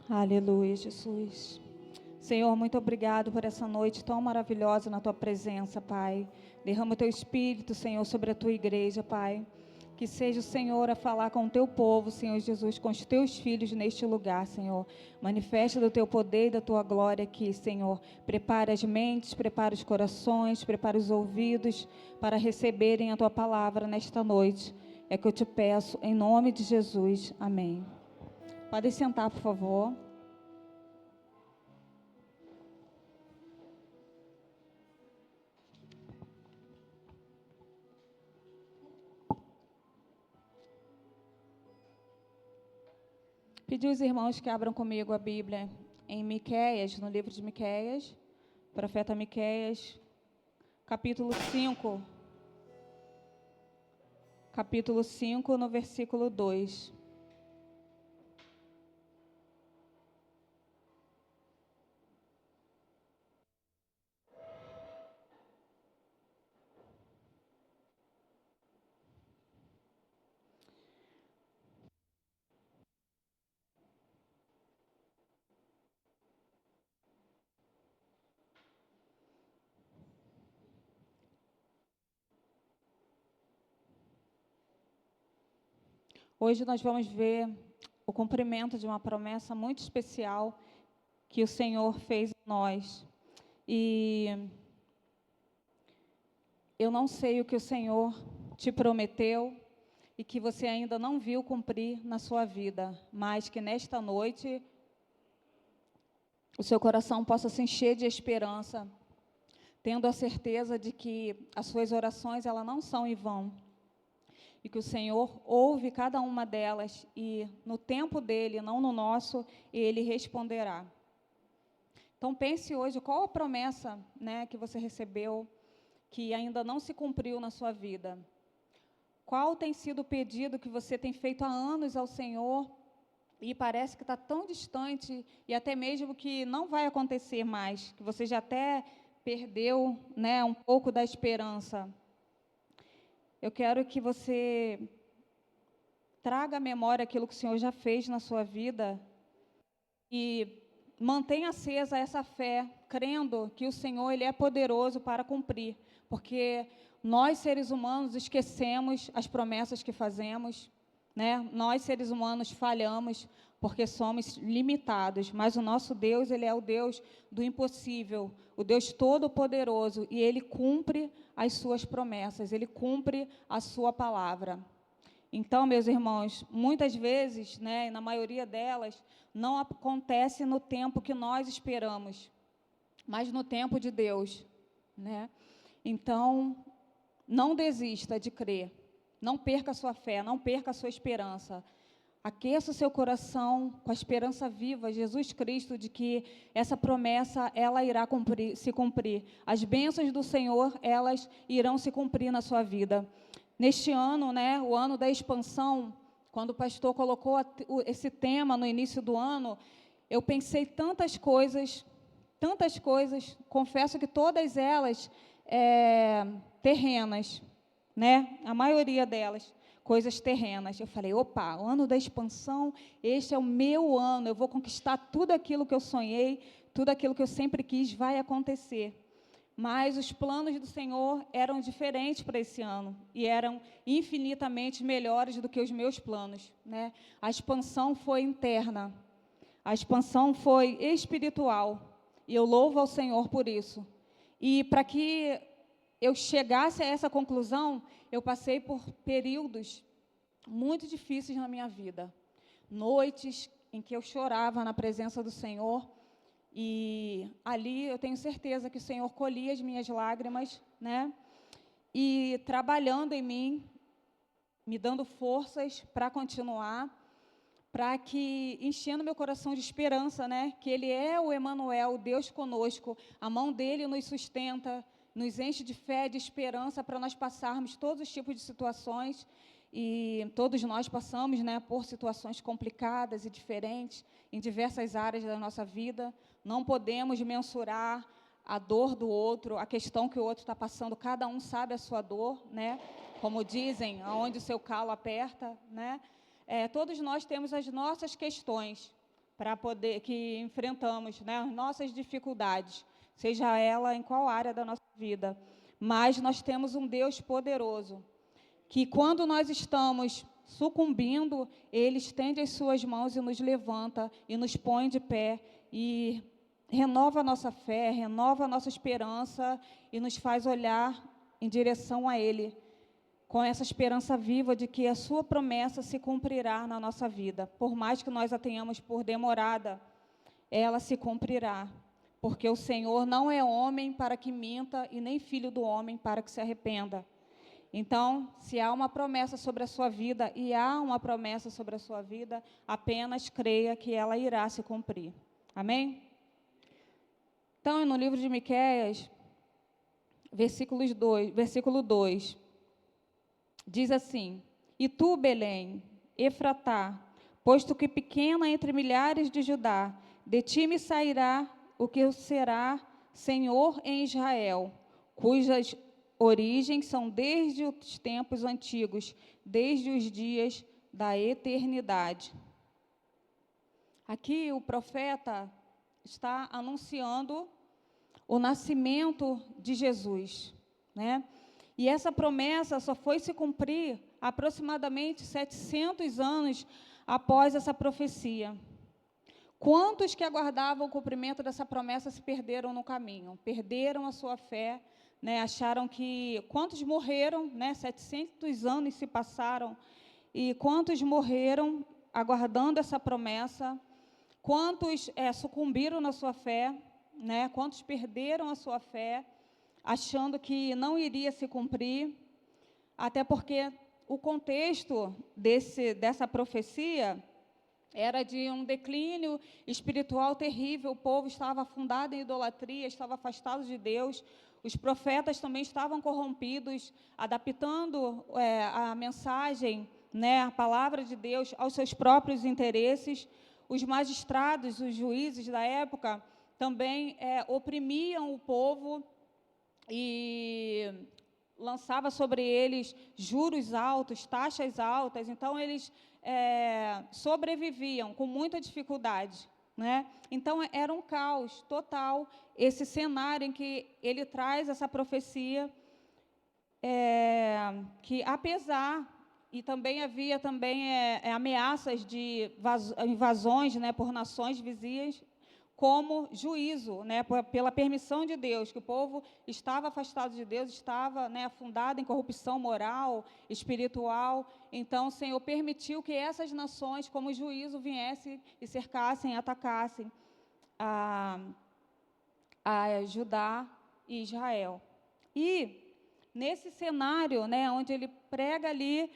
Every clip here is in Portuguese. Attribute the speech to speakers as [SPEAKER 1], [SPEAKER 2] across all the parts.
[SPEAKER 1] Aleluia, Jesus. Senhor, muito obrigado por essa noite tão maravilhosa na Tua presença, Pai. Derrama o Teu Espírito, Senhor, sobre a Tua igreja, Pai. Que seja o Senhor a falar com o Teu povo, Senhor Jesus, com os Teus filhos neste lugar, Senhor. Manifesta do Teu poder e da Tua glória aqui, Senhor. Prepara as mentes, prepara os corações, prepara os ouvidos para receberem a Tua palavra nesta noite. É que eu te peço, em nome de Jesus. Amém. Podem sentar, por favor. Pedir os irmãos que abram comigo a Bíblia em Miqueias, no livro de Miqueias, profeta Miqueias, capítulo 5. Capítulo 5, no versículo 2. Hoje nós vamos ver o cumprimento de uma promessa muito especial que o Senhor fez a nós. E eu não sei o que o Senhor te prometeu e que você ainda não viu cumprir na sua vida, mas que nesta noite o seu coração possa se encher de esperança, tendo a certeza de que as suas orações elas não são em vão. E que o Senhor ouve cada uma delas e no tempo dele, não no nosso, ele responderá. Então pense hoje qual a promessa, que você recebeu que ainda não se cumpriu na sua vida. Qual tem sido o pedido que você tem feito há anos ao Senhor e parece que está tão distante e até mesmo que não vai acontecer mais, que você já até perdeu, um pouco da esperança. Eu quero que você traga à memória aquilo que o Senhor já fez na sua vida e mantenha acesa essa fé, crendo que o Senhor ele é poderoso para cumprir, porque nós, seres humanos, esquecemos as promessas que fazemos, Nós, seres humanos, falhamos, porque somos limitados, mas o nosso Deus, ele é o Deus do impossível, o Deus todo-poderoso, e ele cumpre as suas promessas, ele cumpre a sua palavra. Então, meus irmãos, muitas vezes, na maioria delas, não acontece no tempo que nós esperamos, mas no tempo de Deus, Então, não desista de crer, não perca a sua fé, não perca a sua esperança. Aqueça o seu coração com a esperança viva, Jesus Cristo, de que essa promessa, ela irá se cumprir. As bênçãos do Senhor, elas irão se cumprir na sua vida. Neste ano, o ano da expansão, quando o pastor colocou esse tema no início do ano, eu pensei tantas coisas, confesso que todas elas terrenas, a maioria delas, coisas terrenas. Eu falei, opa, o ano da expansão, este é o meu ano, eu vou conquistar tudo aquilo que eu sonhei, tudo aquilo que eu sempre quis vai acontecer. Mas os planos do Senhor eram diferentes para esse ano, e eram infinitamente melhores do que os meus planos, A expansão foi interna, a expansão foi espiritual, e eu louvo ao Senhor por isso. E para que eu chegasse a essa conclusão, eu passei por períodos muito difíceis na minha vida. Noites em que eu chorava na presença do Senhor, e ali eu tenho certeza que o Senhor colhia as minhas lágrimas, E trabalhando em mim, me dando forças para continuar, para que, enchendo meu coração de esperança, Que Ele é o Emanuel, o Deus conosco, a mão dEle nos sustenta, nos enche de fé, de esperança, para nós passarmos todos os tipos de situações, e todos nós passamos, por situações complicadas e diferentes, em diversas áreas da nossa vida. Não podemos mensurar a dor do outro, a questão que o outro está passando, cada um sabe a sua dor, Como dizem, aonde o seu calo aperta, Todos nós temos as nossas questões, para poder que enfrentamos, né, as nossas dificuldades, seja ela em qual área da nossa vida. Mas nós temos um Deus poderoso, que quando nós estamos sucumbindo, Ele estende as suas mãos e nos levanta, e nos põe de pé, e renova a nossa fé, renova a nossa esperança, e nos faz olhar em direção a Ele, com essa esperança viva de que a sua promessa se cumprirá na nossa vida. Por mais que nós a tenhamos por demorada, ela se cumprirá, porque o Senhor não é homem para que minta, e nem filho do homem para que se arrependa. Então, se há uma promessa sobre a sua vida, e há uma promessa sobre a sua vida, apenas creia que ela irá se cumprir. Amém? Então, no livro de Miqueias, versículo 2, diz assim: E tu, Belém, Efratá, posto que pequena entre milhares de Judá, de ti me sairá o que será Senhor em Israel, cujas origens são desde os tempos antigos, desde os dias da eternidade. Aqui o profeta está anunciando o nascimento de Jesus, né? E essa promessa só foi se cumprir aproximadamente 700 anos após essa profecia. Quantos que aguardavam o cumprimento dessa promessa se perderam no caminho? Perderam a sua fé, né? Acharam que... Quantos morreram, né? 700 anos se passaram, e quantos morreram aguardando essa promessa? Quantos sucumbiram na sua fé, né? Quantos perderam a sua fé, achando que não iria se cumprir? Até porque o contexto dessa profecia era de um declínio espiritual terrível. O povo estava afundado em idolatria, estava afastado de Deus. Os profetas também estavam corrompidos, adaptando a mensagem, né, a palavra de Deus, aos seus próprios interesses. Os magistrados, os juízes da época, também oprimiam o povo e lançava sobre eles juros altos, taxas altas. Então, eles sobreviviam com muita dificuldade, né? Então, era um caos total esse cenário em que ele traz essa profecia, que apesar... E também havia ameaças de invasões, né, por nações vizinhas, como juízo, né, pela permissão de Deus, que o povo estava afastado de Deus, estava, né, afundado em corrupção moral, espiritual. Então, o Senhor permitiu que essas nações, como juízo, viessem e cercassem, atacassem a Judá e Israel. E, nesse cenário, né, onde ele prega ali,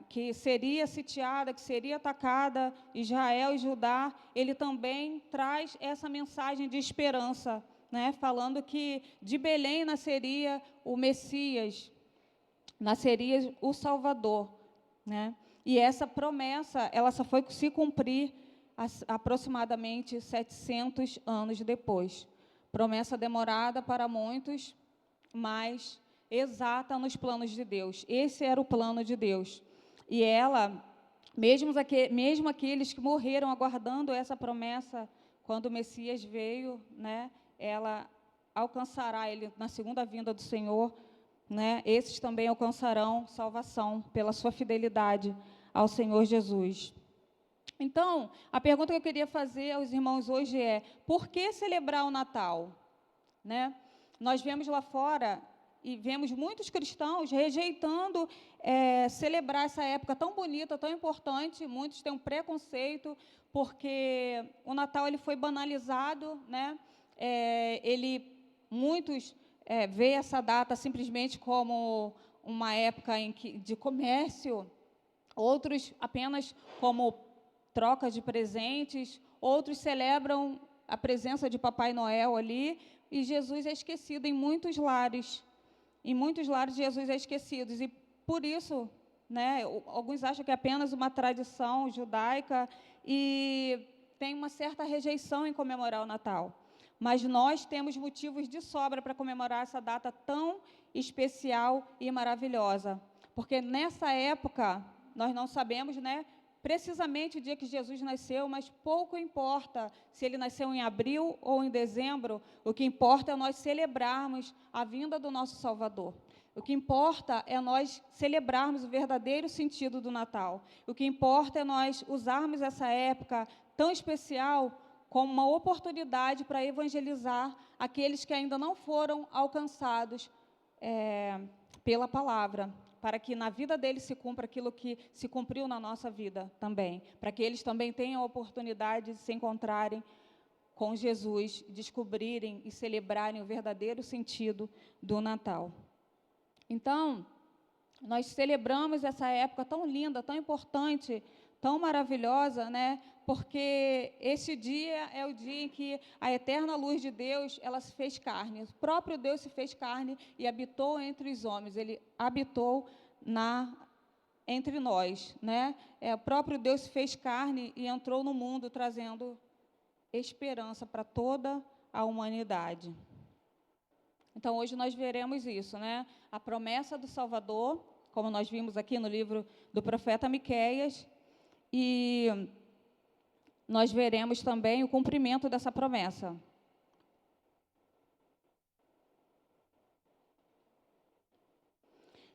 [SPEAKER 1] que seria sitiada, que seria atacada Israel e Judá, ele também traz essa mensagem de esperança, né, falando que de Belém nasceria o Messias, nasceria o Salvador, né? E essa promessa, ela só foi se cumprir aproximadamente 700 anos depois. Promessa demorada para muitos, mas exata nos planos de Deus. Esse era o plano de Deus. E ela, mesmo aqueles que morreram aguardando essa promessa, quando o Messias veio, né, ela alcançará ele na segunda vinda do Senhor, né? Esses também alcançarão salvação pela sua fidelidade ao Senhor Jesus. Então, a pergunta que eu queria fazer aos irmãos hoje é: por que celebrar o Natal? Né? Nós vemos lá fora e vemos muitos cristãos rejeitando celebrar essa época tão bonita, tão importante. Muitos têm um preconceito, porque o Natal ele foi banalizado, né? Muitos vê essa data simplesmente como uma época de comércio, outros apenas como troca de presentes, outros celebram a presença de Papai Noel ali, e Jesus é esquecido em muitos lares. Em muitos lares, Jesus é esquecido. E, por isso, né, alguns acham que é apenas uma tradição judaica e tem uma certa rejeição em comemorar o Natal. Mas nós temos motivos de sobra para comemorar essa data tão especial e maravilhosa. Porque, nessa época, nós não sabemos, né, precisamente o dia que Jesus nasceu, mas pouco importa se ele nasceu em abril ou em dezembro, o que importa é nós celebrarmos a vinda do nosso Salvador. O que importa é nós celebrarmos o verdadeiro sentido do Natal. O que importa é nós usarmos essa época tão especial como uma oportunidade para evangelizar aqueles que ainda não foram alcançados pela palavra, para que na vida deles se cumpra aquilo que se cumpriu na nossa vida também, para que eles também tenham a oportunidade de se encontrarem com Jesus, descobrirem e celebrarem o verdadeiro sentido do Natal. Então, nós celebramos essa época tão linda, tão importante, tão maravilhosa, né? Porque esse dia é o dia em que a eterna luz de Deus, ela se fez carne. O próprio Deus se fez carne e habitou entre os homens. Ele habitou entre nós, né? O próprio Deus se fez carne e entrou no mundo trazendo esperança para toda a humanidade. Então, hoje nós veremos isso, né? A promessa do Salvador, como nós vimos aqui no livro do profeta Miqueias, e nós veremos também o cumprimento dessa promessa.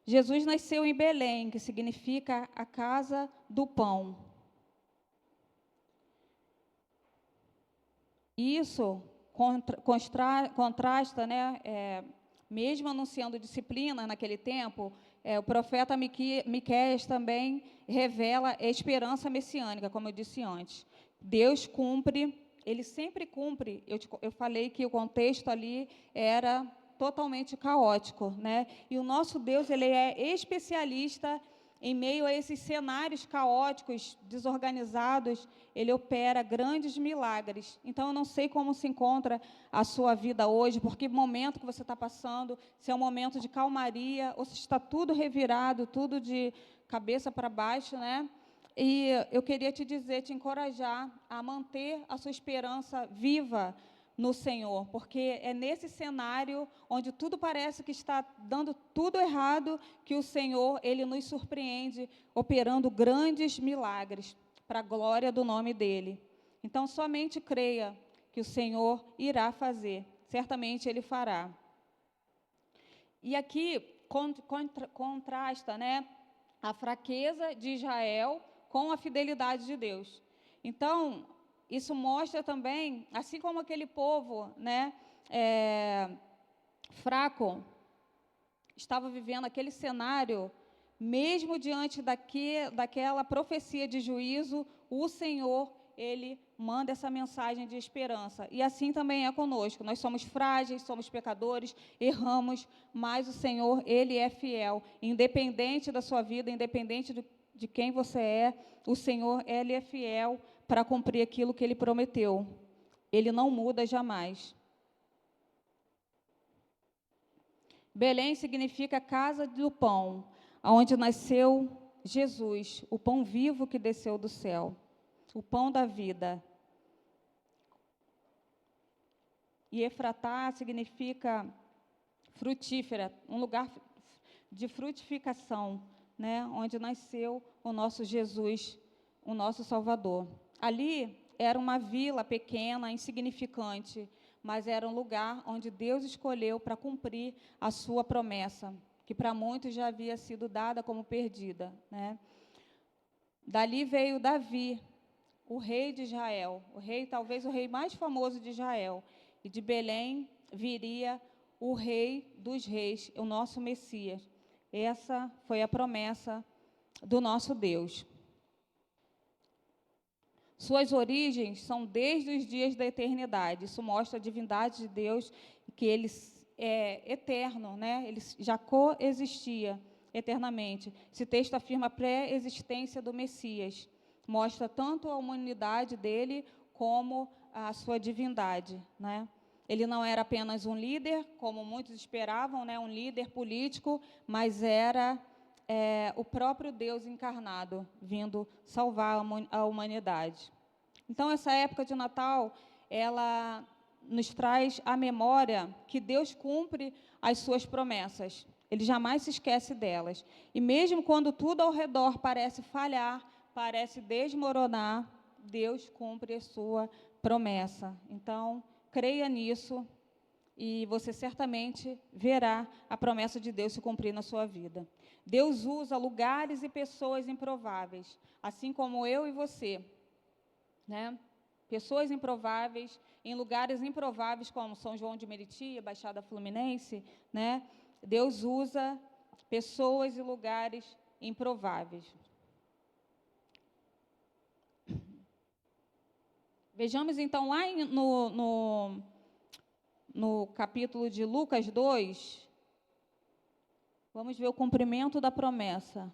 [SPEAKER 1] Jesus nasceu em Belém, que significa a casa do pão. Isso contrasta, né, mesmo anunciando disciplina naquele tempo, o profeta Miqueias também revela a esperança messiânica, como eu disse antes. Deus cumpre, ele sempre cumpre. Eu falei que o contexto ali era totalmente caótico, né? E o nosso Deus, ele é especialista em meio a esses cenários caóticos, desorganizados, ele opera grandes milagres. Então, eu não sei como se encontra a sua vida hoje, por que momento que você está passando, se é um momento de calmaria, ou se está tudo revirado, tudo de cabeça para baixo, né? E eu queria te dizer, te encorajar a manter a sua esperança viva no Senhor, porque é nesse cenário onde tudo parece que está dando tudo errado, que o Senhor, ele nos surpreende, operando grandes milagres, para a glória do nome dEle. Então, somente creia que o Senhor irá fazer, certamente Ele fará. E aqui contrasta, né, a fraqueza de Israel com a fidelidade de Deus. Então, isso mostra também, assim como aquele povo, né, fraco, estava vivendo aquele cenário, mesmo diante daquela profecia de juízo, o Senhor, Ele manda essa mensagem de esperança. E assim também é conosco. Nós somos frágeis, somos pecadores, erramos, mas o Senhor, Ele é fiel. Independente da sua vida, independente de quem você é, o Senhor, Ele é fiel para cumprir aquilo que Ele prometeu. Ele não muda jamais. Belém significa casa do pão, onde nasceu Jesus, o pão vivo que desceu do céu, o pão da vida. E Efratá significa frutífera, um lugar de frutificação, né, onde nasceu o nosso Jesus, o nosso Salvador. Ali era uma vila pequena, insignificante, mas era um lugar onde Deus escolheu para cumprir a sua promessa, que para muitos já havia sido dada como perdida, né? Dali veio Davi, o rei de Israel, talvez o rei mais famoso de Israel, e de Belém viria o rei dos reis, o nosso Messias. Essa foi a promessa do nosso Deus. Suas origens são desde os dias da eternidade. Isso mostra a divindade de Deus, que Ele é eterno, né? Ele já coexistia eternamente. Esse texto afirma a pré-existência do Messias. Mostra tanto a humanidade dele como a sua divindade, né? Ele não era apenas um líder, como muitos esperavam, né? Um líder político, mas era o próprio Deus encarnado, vindo salvar a humanidade. Então, essa época de Natal, ela nos traz a memória que Deus cumpre as suas promessas. Ele jamais se esquece delas. E mesmo quando tudo ao redor parece falhar, parece desmoronar, Deus cumpre a sua promessa. Então, creia nisso e você certamente verá a promessa de Deus se cumprir na sua vida. Deus usa lugares e pessoas improváveis, assim como eu e você, né? Pessoas improváveis, em lugares improváveis, como São João de Meriti, Baixada Fluminense, né? Deus usa pessoas e lugares improváveis. Vejamos, então, lá no capítulo de Lucas 2, vamos ver o cumprimento da promessa.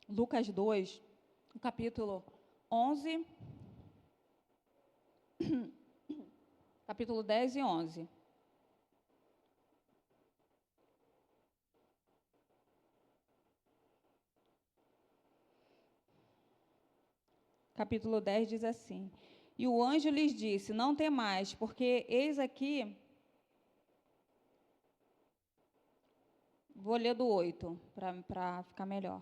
[SPEAKER 1] Lucas 2, capítulo 11, capítulo 10 e 11. Capítulo 10 diz assim: E o anjo lhes disse, não temais, porque eis aqui... Vou ler do 8, para ficar melhor.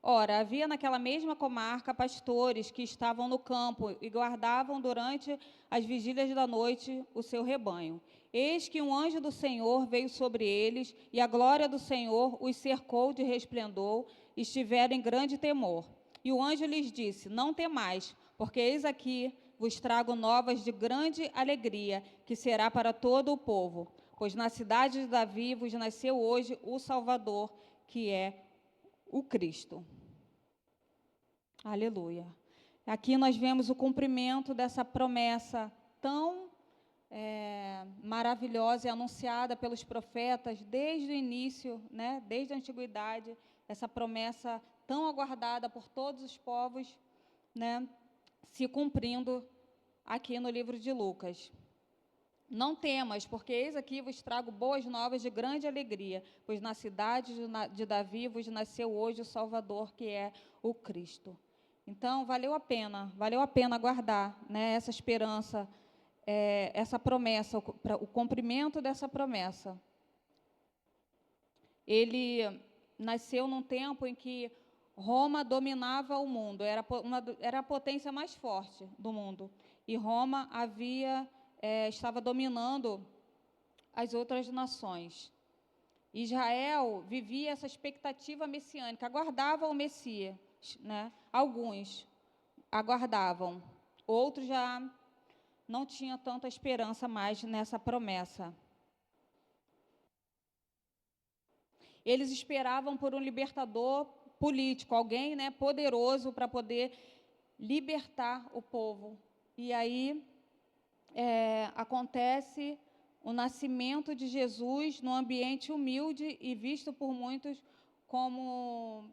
[SPEAKER 1] Ora, havia naquela mesma comarca pastores que estavam no campo e guardavam durante as vigílias da noite o seu rebanho. Eis que um anjo do Senhor veio sobre eles, e a glória do Senhor os cercou de resplendor, e estiveram em grande temor. E o anjo lhes disse, não temais, porque eis aqui vos trago novas de grande alegria, que será para todo o povo. Pois na cidade de Davi vos nasceu hoje o Salvador, que é o Cristo. Aleluia. Aqui nós vemos o cumprimento dessa promessa tão maravilhosa e anunciada pelos profetas desde o início, né, desde a antiguidade, essa promessa tão aguardada por todos os povos, né, se cumprindo aqui no livro de Lucas. Não temas, porque eis aqui vos trago boas novas de grande alegria, pois na cidade de Davi vos nasceu hoje o Salvador, que é o Cristo. Então, valeu a pena aguardar, né, essa esperança, essa promessa, o cumprimento dessa promessa. Ele nasceu num tempo em que Roma dominava o mundo, era a potência mais forte do mundo, e Roma estava dominando as outras nações. Israel vivia essa expectativa messiânica, aguardava o Messias, né? Alguns aguardavam, outros já não tinham tanta esperança mais nessa promessa. Eles esperavam por um libertador político, alguém, né, poderoso para poder libertar o povo. E aí acontece o nascimento de Jesus num ambiente humilde e visto por muitos como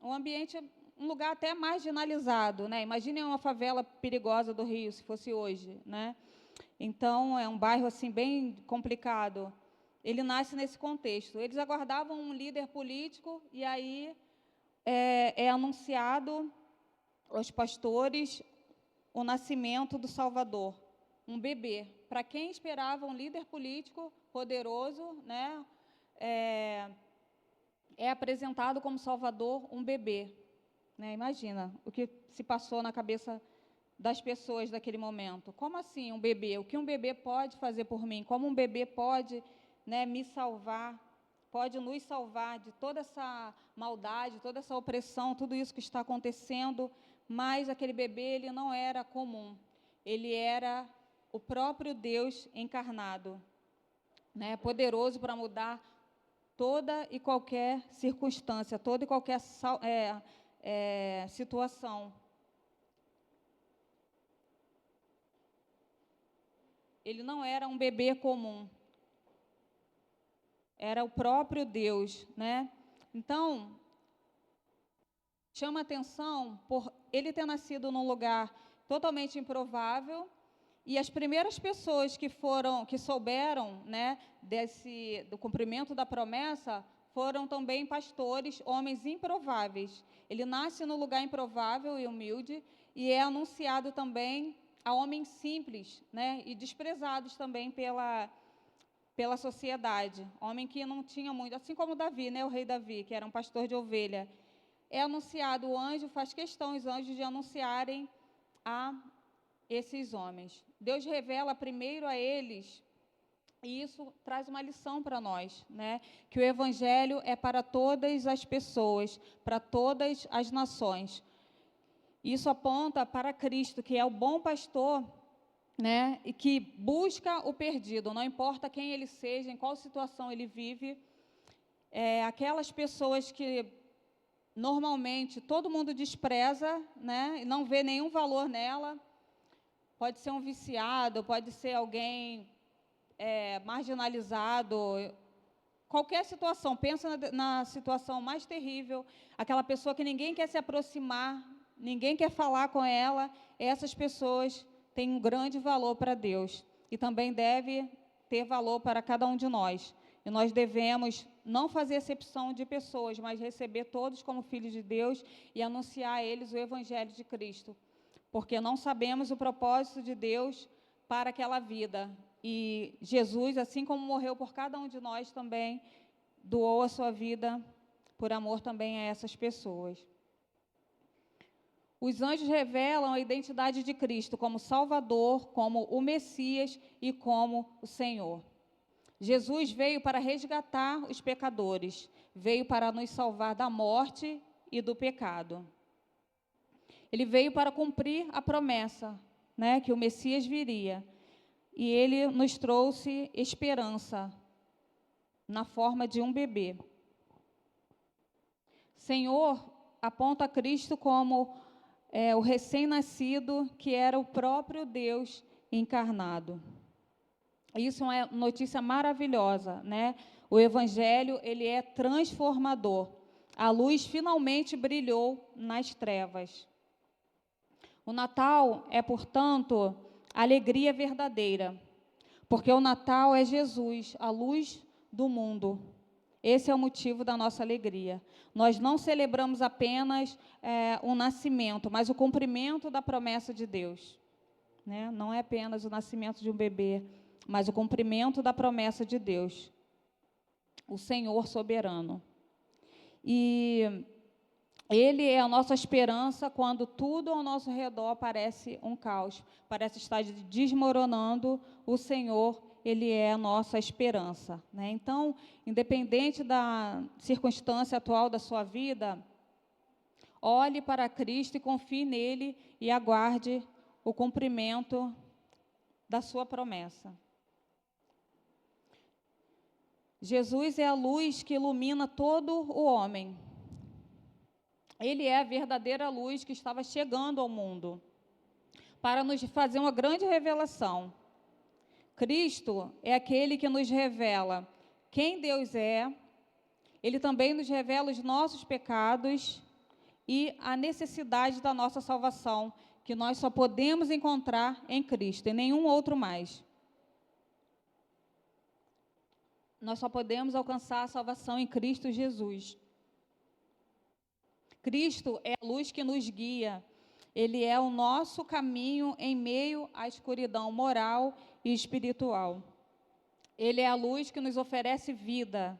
[SPEAKER 1] um lugar até marginalizado, né? Imaginem uma favela perigosa do Rio, se fosse hoje, né? Então, é um bairro assim bem complicado. Ele nasce nesse contexto. Eles aguardavam um líder político e aí é anunciado aos pastores o nascimento do Salvador, um bebê. Para quem esperava um líder político poderoso, né, é apresentado como Salvador um bebê. Né? Imagina o que se passou na cabeça das pessoas daquele momento. Como assim um bebê? O que um bebê pode fazer por mim? Como um bebê pode, né, me salvar? Pode nos salvar de toda essa maldade, toda essa opressão, tudo isso que está acontecendo. Mas aquele bebê, ele não era comum. Ele era o próprio Deus encarnado, né, poderoso para mudar toda e qualquer circunstância, toda e qualquer situação. Ele não era um bebê comum, era o próprio Deus, né? Então, chama atenção por ele ter nascido num lugar totalmente improvável, e as primeiras pessoas que souberam, né, do cumprimento da promessa, foram também pastores, homens improváveis. Ele nasce no lugar improvável e humilde, e é anunciado também a homens simples, né, e desprezados também pela sociedade. Homem que não tinha muito, assim como Davi, né, o rei Davi, que era um pastor de ovelha. É anunciado, o anjo faz questão, os anjos, de anunciarem a esses homens. Deus revela primeiro a eles, e isso traz uma lição para nós, né? Que o Evangelho é para todas as pessoas, para todas as nações. Isso aponta para Cristo, que é o bom pastor, né? E que busca o perdido, não importa quem ele seja, em qual situação ele vive. Aquelas pessoas que normalmente todo mundo despreza, né? E não vê nenhum valor nela. Pode ser um viciado, pode ser alguém marginalizado, qualquer situação. Pensa na situação mais terrível, aquela pessoa que ninguém quer se aproximar, ninguém quer falar com ela. Essas pessoas têm um grande valor para Deus e também deve ter valor para cada um de nós. E nós devemos não fazer acepção de pessoas, mas receber todos como filhos de Deus e anunciar a eles o Evangelho de Cristo, porque não sabemos o propósito de Deus para aquela vida. E Jesus, assim como morreu por cada um de nós, também doou a sua vida por amor também a essas pessoas. Os anjos revelam a identidade de Cristo como Salvador, como o Messias e como o Senhor. Jesus veio para resgatar os pecadores, veio para nos salvar da morte e do pecado. Ele veio para cumprir a promessa, né, que o Messias viria. E ele nos trouxe esperança na forma de um bebê. Senhor aponta Cristo como o recém-nascido, que era o próprio Deus encarnado. Isso é uma notícia maravilhosa, né? O Evangelho, ele é transformador. A luz finalmente brilhou nas trevas. O Natal é, portanto, alegria verdadeira, porque o Natal é Jesus, a luz do mundo. Esse é o motivo da nossa alegria. Nós não celebramos apenas o nascimento, mas o cumprimento da promessa de Deus, né? Não é apenas o nascimento de um bebê, mas o cumprimento da promessa de Deus, o Senhor soberano. E Ele é a nossa esperança quando tudo ao nosso redor parece um caos, parece estar desmoronando. O Senhor, Ele é a nossa esperança, né? Então, independente da circunstância atual da sua vida, olhe para Cristo e confie nele e aguarde o cumprimento da sua promessa. Jesus é a luz que ilumina todo o homem. Ele é a verdadeira luz que estava chegando ao mundo para nos fazer uma grande revelação. Cristo é aquele que nos revela quem Deus é. Ele também nos revela os nossos pecados e a necessidade da nossa salvação, que nós só podemos encontrar em Cristo, em nenhum outro mais. Nós só podemos alcançar a salvação em Cristo Jesus. Cristo é a luz que nos guia. Ele é o nosso caminho em meio à escuridão moral e espiritual. Ele é a luz que nos oferece vida.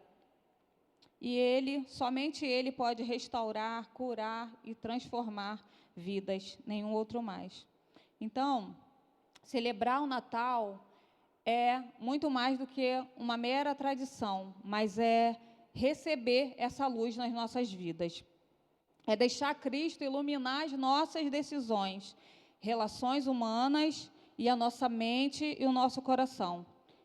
[SPEAKER 1] E somente Ele pode restaurar, curar e transformar vidas, nenhum outro mais. Então, celebrar o Natal é muito mais do que uma mera tradição, mas é receber essa luz nas nossas vidas. É deixar Cristo iluminar as nossas decisões, relações humanas e a nossa mente e o nosso coração.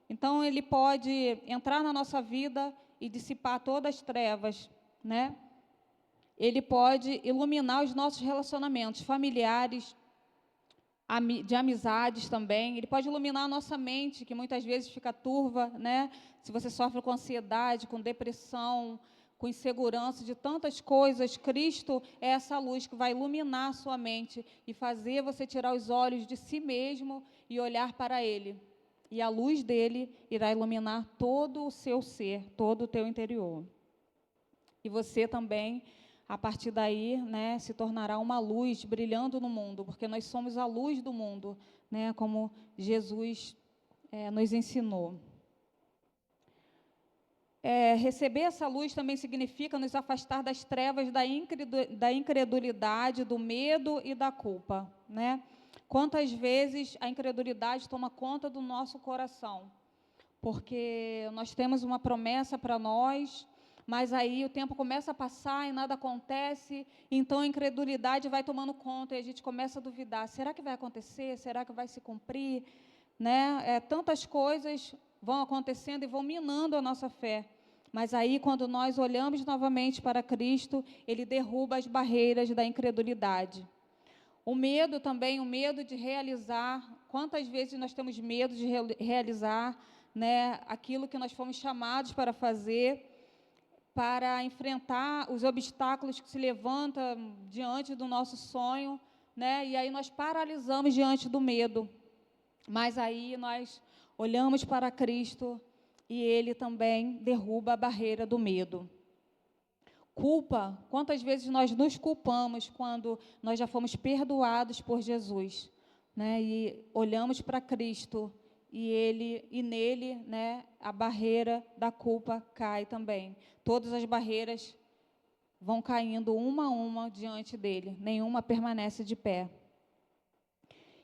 [SPEAKER 1] Então, Ele pode entrar na nossa vida e dissipar todas as trevas, né? Ele pode iluminar os nossos relacionamentos familiares, de amizades também. Ele pode iluminar a nossa mente, que muitas vezes fica turva, né? Se você sofre com ansiedade, com depressão, com insegurança de tantas coisas, Cristo é essa luz que vai iluminar a sua mente e fazer você tirar os olhos de si mesmo e olhar para Ele. E a luz dele irá iluminar todo o seu ser, todo o teu interior. E você também, a partir daí, né, se tornará uma luz brilhando no mundo, porque nós somos a luz do mundo, né, como Jesus nos ensinou. Receber essa luz também significa nos afastar das trevas da incredulidade, do medo e da culpa, né? Quantas vezes a incredulidade toma conta do nosso coração? Porque nós temos uma promessa para nós, mas aí o tempo começa a passar e nada acontece, então a incredulidade vai tomando conta e a gente começa a duvidar: será que vai acontecer? Será que vai se cumprir? Né? Tantas coisas vão acontecendo e vão minando a nossa fé. Mas aí, quando nós olhamos novamente para Cristo, Ele derruba as barreiras da incredulidade. O medo também, o medo de realizar. Quantas vezes nós temos medo de realizar, né, aquilo que nós fomos chamados para fazer, para enfrentar os obstáculos que se levantam diante do nosso sonho, né? E aí nós paralisamos diante do medo. Mas aí nós olhamos para Cristo e Ele também derruba a barreira do medo. Culpa, quantas vezes nós nos culpamos quando nós já fomos perdoados por Jesus, né? E olhamos para Cristo e nele, né, a barreira da culpa cai também. Todas as barreiras vão caindo uma a uma diante dele, nenhuma permanece de pé.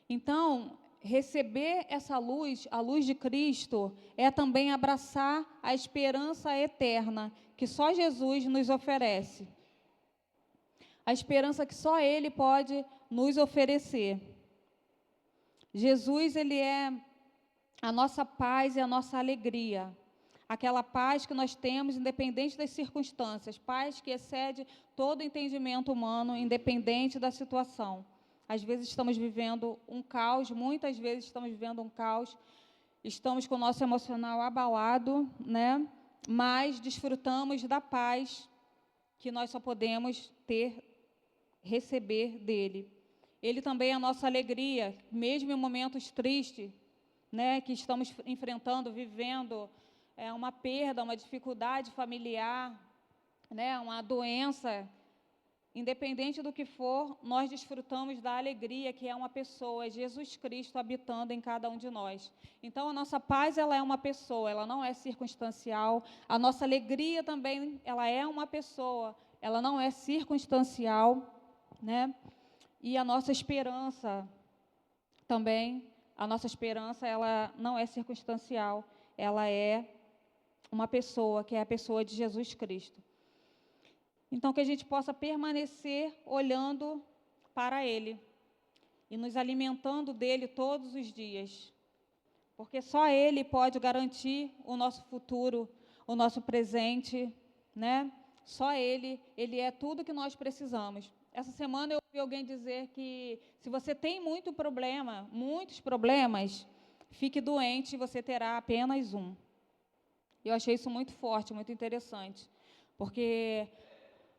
[SPEAKER 1] Então, receber essa luz, a luz de Cristo, é também abraçar a esperança eterna que só Jesus nos oferece. A esperança que só Ele pode nos oferecer. Jesus, Ele é a nossa paz e a nossa alegria. Aquela paz que nós temos, independente das circunstâncias. Paz que excede todo entendimento humano, independente da situação. Às vezes estamos vivendo um caos, muitas vezes estamos vivendo um caos, estamos com o nosso emocional abalado, né? Mas desfrutamos da paz que nós só podemos receber dele. Ele também é a nossa alegria, mesmo em momentos tristes, né, que estamos enfrentando, vivendo uma perda, uma dificuldade familiar, né, uma doença. Independente do que for, nós desfrutamos da alegria que é uma pessoa, é Jesus Cristo habitando em cada um de nós. Então, a nossa paz, ela é uma pessoa, ela não é circunstancial. A nossa alegria também, ela é uma pessoa, ela não é circunstancial, né? E a nossa esperança também, a nossa esperança, ela não é circunstancial, ela é uma pessoa, que é a pessoa de Jesus Cristo. Então, que a gente possa permanecer olhando para Ele e nos alimentando dEle todos os dias, porque só Ele pode garantir o nosso futuro, o nosso presente, né? Só Ele é tudo que nós precisamos. Essa semana eu ouvi alguém dizer que se você tem muitos problemas, fique doente, você terá apenas um. Eu achei isso muito forte, muito interessante, porque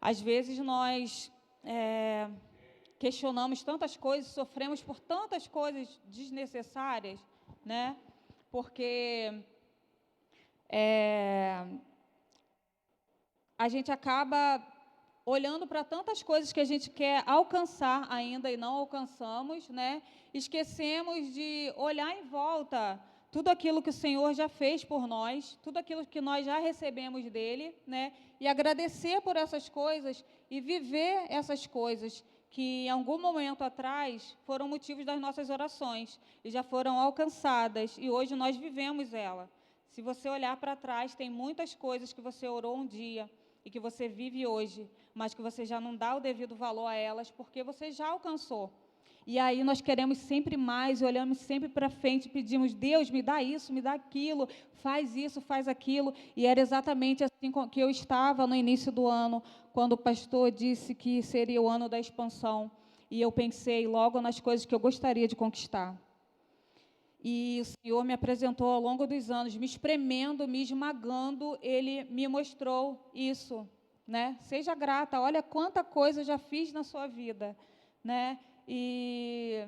[SPEAKER 1] às vezes nós questionamos tantas coisas, sofremos por tantas coisas desnecessárias, né? Porque a gente acaba olhando para tantas coisas que a gente quer alcançar ainda e não alcançamos, né? Esquecemos de olhar em volta tudo aquilo que o Senhor já fez por nós, tudo aquilo que nós já recebemos dEle, né? E agradecer por essas coisas e viver essas coisas que, em algum momento atrás, foram motivos das nossas orações e já foram alcançadas, e hoje nós vivemos ela. Se você olhar para trás, tem muitas coisas que você orou um dia e que você vive hoje, mas que você já não dá o devido valor a elas, porque você já alcançou. E aí nós queremos sempre mais, e olhamos sempre para frente, pedimos: Deus, me dá isso, me dá aquilo, faz isso, faz aquilo. E era exatamente assim que eu estava no início do ano, quando o pastor disse que seria o ano da expansão. E eu pensei logo nas coisas que eu gostaria de conquistar. E o Senhor me apresentou ao longo dos anos, me espremendo, me esmagando, Ele me mostrou isso, né? Seja grata, olha quanta coisa eu já fiz na sua vida, né? E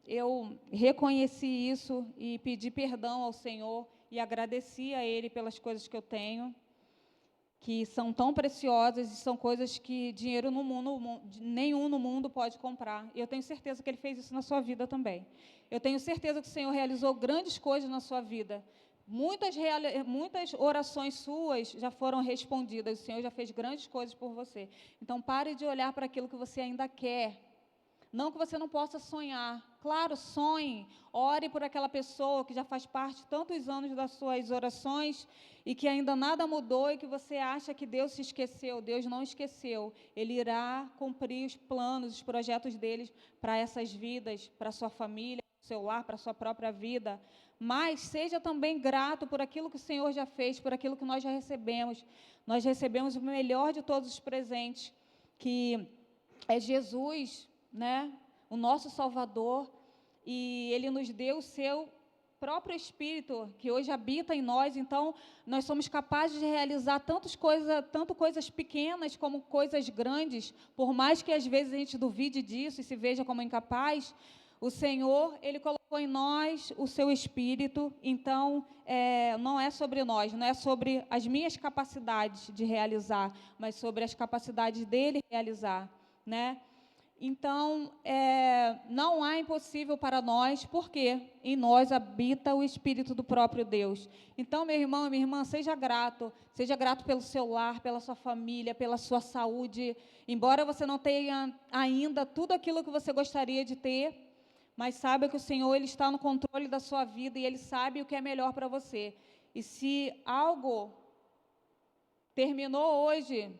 [SPEAKER 1] eu reconheci isso e pedi perdão ao Senhor e agradeci a Ele pelas coisas que eu tenho. que são tão preciosas e são coisas que dinheiro nenhum no mundo pode comprar. E eu tenho certeza que Ele fez isso na sua vida também. Eu tenho certeza que o Senhor realizou grandes coisas na sua vida. Muitas orações suas já foram respondidas. O Senhor já fez grandes coisas por você. Então, pare de olhar para aquilo que você ainda quer. Não que você não possa sonhar. Claro, sonhe. Ore por aquela pessoa que já faz parte tantos anos das suas orações e que ainda nada mudou e que você acha que Deus se esqueceu. Deus não esqueceu. Ele irá cumprir os planos, os projetos dele para essas vidas, para a sua família, para o seu lar, para a sua própria vida. Mas seja também grato por aquilo que o Senhor já fez, por aquilo que nós já recebemos. Nós recebemos o melhor de todos os presentes, que é Jesus, né? O nosso Salvador, e Ele nos deu o seu próprio Espírito, que hoje habita em nós. Então, nós somos capazes de realizar tanto coisas pequenas como coisas grandes, por mais que às vezes a gente duvide disso e se veja como incapaz. O Senhor, Ele colocou em nós o seu Espírito. Então, não é sobre nós, não é sobre as minhas capacidades de realizar, mas sobre as capacidades dEle realizar, né? Então, não há impossível para nós, porque em nós habita o Espírito do próprio Deus. Então, meu irmão e minha irmã, seja grato pelo seu lar, pela sua família, pela sua saúde. Embora você não tenha ainda tudo aquilo que você gostaria de ter, mas saiba que o Senhor, Ele está no controle da sua vida e Ele sabe o que é melhor para você. E se algo terminou hoje,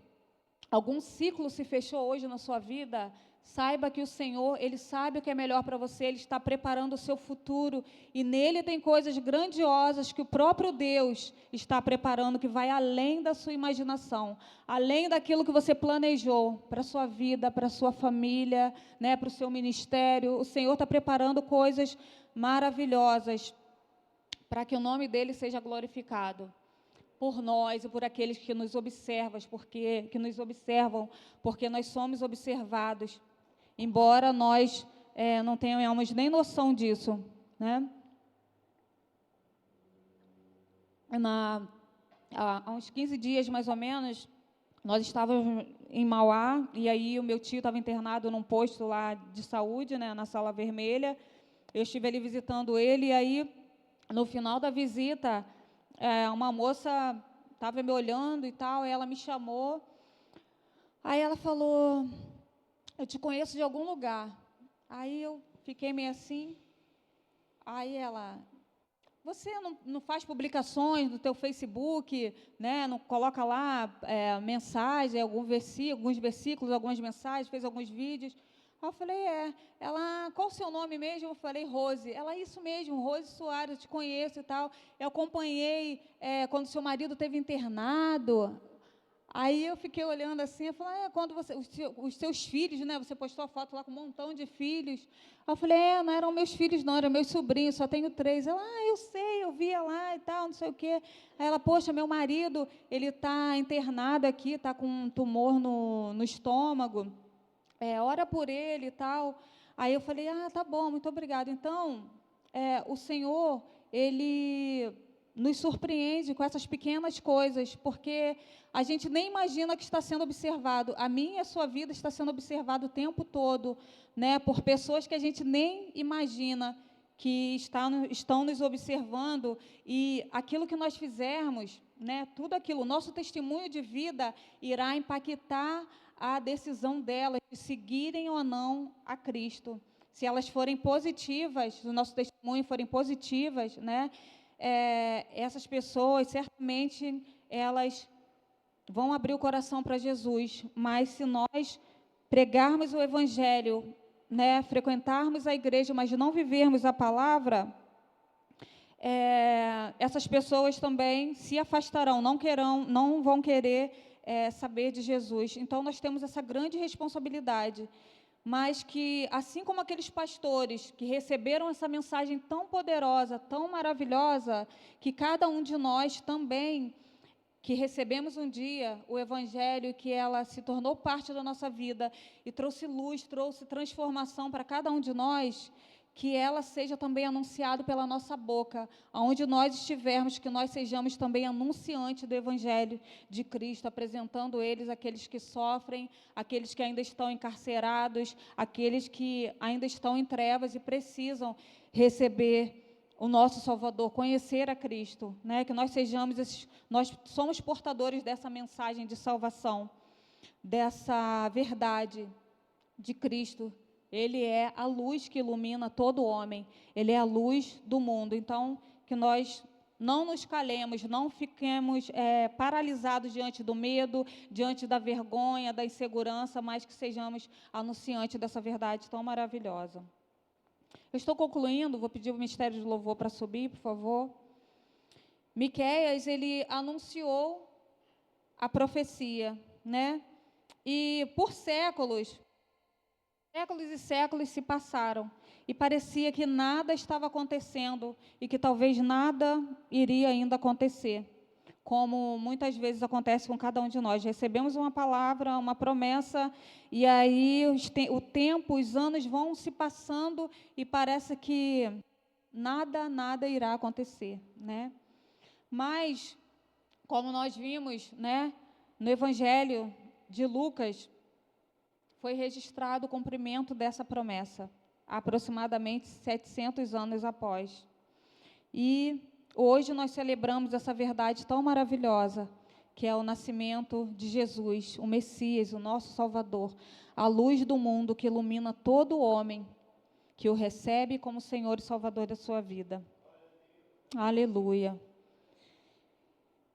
[SPEAKER 1] algum ciclo se fechou hoje na sua vida, saiba que o Senhor, Ele sabe o que é melhor para você, Ele está preparando o seu futuro, e nele tem coisas grandiosas que o próprio Deus está preparando, que vai além da sua imaginação, além daquilo que você planejou para a sua vida, para a sua família, né, para o seu ministério. O Senhor está preparando coisas maravilhosas para que o nome dEle seja glorificado por nós e por aqueles que nos observam, porque nós somos observados, embora nós não tenhamos nem noção disso, né? Há uns 15 dias, mais ou menos, nós estávamos em Mauá, e aí o meu tio estava internado num posto lá de saúde, né, na Sala Vermelha. Eu estive ali visitando ele, e aí, no final da visita, uma moça estava me olhando e tal, e ela me chamou. Aí ela falou: eu te conheço de algum lugar. Aí eu fiquei meio assim. Aí ela: você não faz publicações no teu Facebook, né? Não coloca lá mensagem, alguns versículos, algumas mensagens, fez alguns vídeos. Aí eu falei: Ela: qual o seu nome mesmo? Eu falei: Rose. Ela: isso mesmo, Rose Soares, eu te conheço e tal. Eu acompanhei quando seu marido esteve internado. Aí eu fiquei olhando assim, eu falei: quando os seus filhos, né? Você postou a foto lá com um montão de filhos. Aí eu falei: não eram meus filhos, não, eram meus sobrinhos, só tenho 3. Ela: eu sei, eu via lá e tal, não sei o quê. Aí ela: poxa, meu marido, ele está internado aqui, está com um tumor no estômago. Ora por ele e tal. Aí eu falei: tá bom, muito obrigada. Então, o Senhor, Ele nos surpreende com essas pequenas coisas, porque a gente nem imagina que está sendo observado. A minha e a sua vida está sendo observado o tempo todo, né, por pessoas que a gente nem imagina que estão nos observando, e aquilo que nós fizermos, né, tudo aquilo, o nosso testemunho de vida irá impactar a decisão delas de seguirem ou não a Cristo. Se elas forem positivas, se o nosso testemunho forem positivas, né, essas pessoas, certamente, elas vão abrir o coração para Jesus. Mas se nós pregarmos o Evangelho, né, frequentarmos a igreja, mas não vivermos a palavra, essas pessoas também se afastarão, não vão querer saber de Jesus. Então, nós temos essa grande responsabilidade, mas que, assim como aqueles pastores que receberam essa mensagem tão poderosa, tão maravilhosa, que cada um de nós também, que recebemos um dia o Evangelho, que ela se tornou parte da nossa vida e trouxe luz, trouxe transformação para cada um de nós, que ela seja também anunciada pela nossa boca, aonde nós estivermos, que nós sejamos também anunciantes do Evangelho de Cristo, apresentando eles àqueles que sofrem, aqueles que ainda estão encarcerados, aqueles que ainda estão em trevas e precisam receber o nosso Salvador, conhecer a Cristo, né? Que nós sejamos nós somos portadores dessa mensagem de salvação, dessa verdade de Cristo. Ele é a luz que ilumina todo homem, Ele é a luz do mundo. Então, que nós não nos calemos, não fiquemos paralisados diante do medo, diante da vergonha, da insegurança, mas que sejamos anunciantes dessa verdade tão maravilhosa. Eu estou concluindo, vou pedir o Ministério de Louvor para subir, por favor. Miqueias, ele anunciou a profecia, né? E por séculos e séculos se passaram, e parecia que nada estava acontecendo, e que talvez nada iria ainda acontecer, como muitas vezes acontece com cada um de nós. Recebemos uma palavra, uma promessa, e aí o tempo, os anos vão se passando, e parece que nada irá acontecer, né? Mas, como nós vimos, né, no Evangelho de Lucas, foi registrado o cumprimento dessa promessa, aproximadamente 700 anos após. E hoje nós celebramos essa verdade tão maravilhosa, que é o nascimento de Jesus, o Messias, o nosso Salvador, a luz do mundo que ilumina todo homem, que o recebe como Senhor e Salvador da sua vida. Aleluia.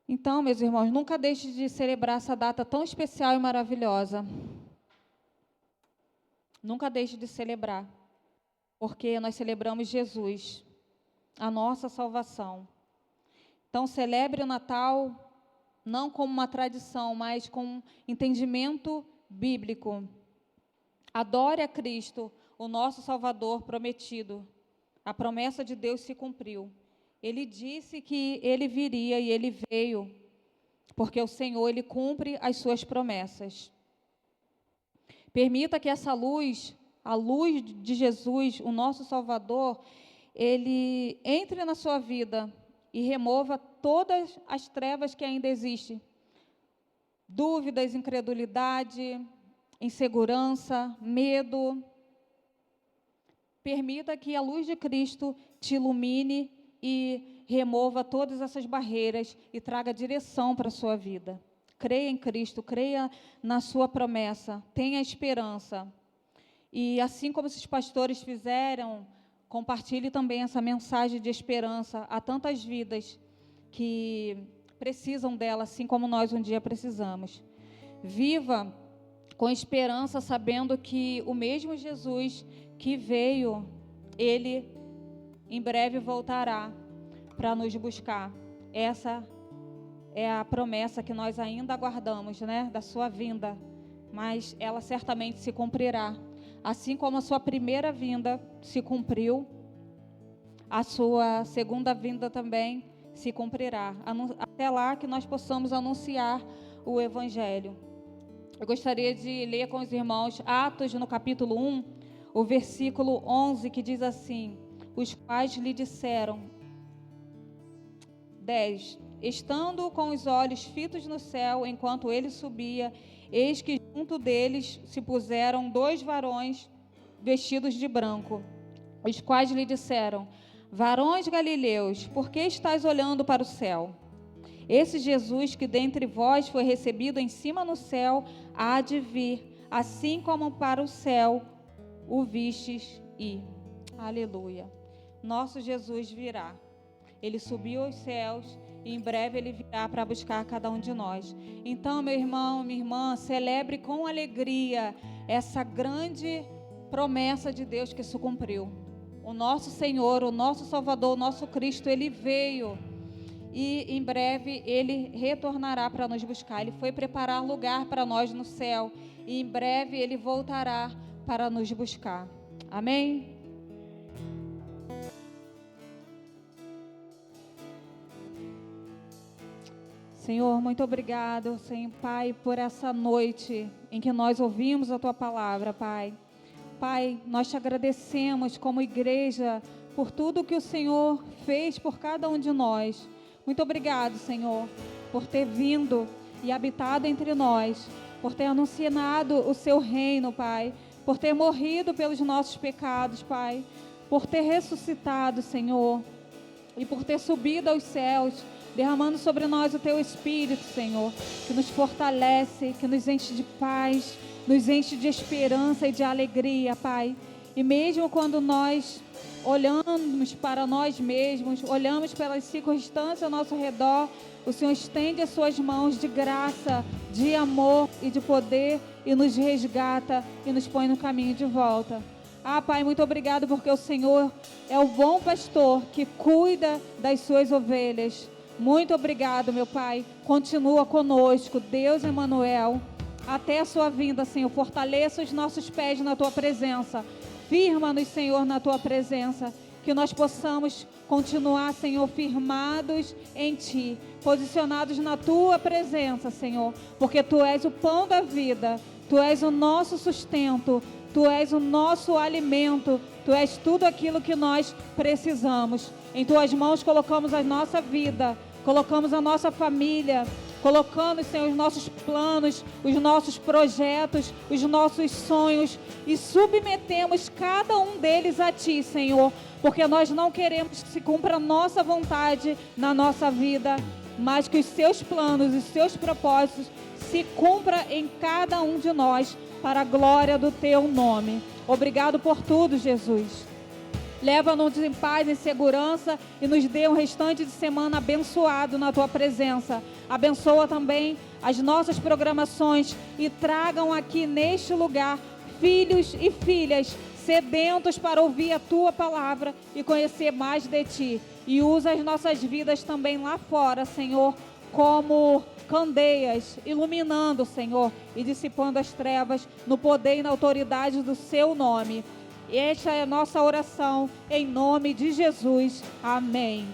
[SPEAKER 1] Então, meus irmãos, nunca deixe de celebrar essa data tão especial e maravilhosa. Nunca deixe de celebrar, porque nós celebramos Jesus, a nossa salvação. Então, celebre o Natal não como uma tradição, mas com entendimento bíblico. Adore a Cristo, o nosso Salvador prometido. A promessa de Deus se cumpriu. Ele disse que Ele viria e Ele veio, porque o Senhor, Ele cumpre as suas promessas. Permita que essa luz, a luz de Jesus, o nosso Salvador, Ele entre na sua vida e remova todas as trevas que ainda existem. Dúvidas, incredulidade, insegurança, medo. Permita que a luz de Cristo te ilumine e remova todas essas barreiras e traga direção para a sua vida. Creia em Cristo, creia na sua promessa, tenha esperança. E assim como esses pastores fizeram, compartilhe também essa mensagem de esperança a tantas vidas que precisam dela, assim como nós um dia precisamos. Viva com esperança, sabendo que o mesmo Jesus que veio, Ele em breve voltará para nos buscar. Essa é a promessa que nós ainda aguardamos, né, da sua vinda, mas ela certamente se cumprirá. Assim como a sua primeira vinda se cumpriu, a sua segunda vinda também se cumprirá. Até lá que nós possamos anunciar o Evangelho. Eu gostaria de ler com os irmãos Atos, no capítulo 1, o versículo 11, que diz assim: os quais lhe disseram, 10, estando com os olhos fitos no céu, enquanto ele subia, eis que junto deles se puseram 2 varões vestidos de branco, os quais lhe disseram, varões galileus, por que estáis olhando para o céu? Esse Jesus que dentre vós foi recebido em cima no céu, há de vir, assim como para o céu o vistes ir. Aleluia. Nosso Jesus virá. Ele subiu aos céus e em breve Ele virá para buscar cada um de nós. Então, meu irmão, minha irmã, celebre com alegria essa grande promessa de Deus que se cumpriu. O nosso Senhor, o nosso Salvador, o nosso Cristo, Ele veio e em breve Ele retornará para nos buscar. Ele foi preparar lugar para nós no céu e em breve Ele voltará para nos buscar. Amém? Senhor, muito obrigado, Senhor, Pai, por essa noite em que nós ouvimos a Tua palavra, Pai. Pai, nós te agradecemos como igreja por tudo que o Senhor fez por cada um de nós. Muito obrigado, Senhor, por ter vindo e habitado entre nós, por ter anunciado o seu reino, Pai, por ter morrido pelos nossos pecados, Pai, por ter ressuscitado, Senhor, e por ter subido aos céus, derramando sobre nós o teu Espírito, Senhor, que nos fortalece, que nos enche de paz, nos enche de esperança e de alegria, Pai. E mesmo quando nós olhamos para nós mesmos, olhamos pelas circunstâncias ao nosso redor, o Senhor estende as suas mãos de graça, de amor e de poder e nos resgata e nos põe no caminho de volta. Pai, muito obrigado porque o Senhor é o bom pastor que cuida das suas ovelhas. Muito obrigado, meu Pai. Continua conosco, Deus Emanuel, até a sua vinda, Senhor. Fortaleça os nossos pés na tua presença. Firma-nos, Senhor, na tua presença. Que nós possamos continuar, Senhor, firmados em ti, posicionados na tua presença, Senhor, porque tu és o pão da vida, tu és o nosso sustento, tu és o nosso alimento, tu és tudo aquilo que nós precisamos. Em tuas mãos colocamos a nossa vida, colocamos a nossa família, colocamos, Senhor, os nossos planos, os nossos projetos, os nossos sonhos e submetemos cada um deles a ti, Senhor, porque nós não queremos que se cumpra a nossa vontade na nossa vida, mas que os seus planos e os seus propósitos se cumpram em cada um de nós, para a glória do teu nome. Obrigado por tudo, Jesus. Leva-nos em paz e segurança e nos dê um restante de semana abençoado na tua presença. Abençoa também as nossas programações e tragam aqui neste lugar filhos e filhas sedentos para ouvir a tua palavra e conhecer mais de ti. E usa as nossas vidas também lá fora, Senhor, como candeias, iluminando, Senhor, e dissipando as trevas no poder e na autoridade do seu nome. Esta é a nossa oração, em nome de Jesus. Amém.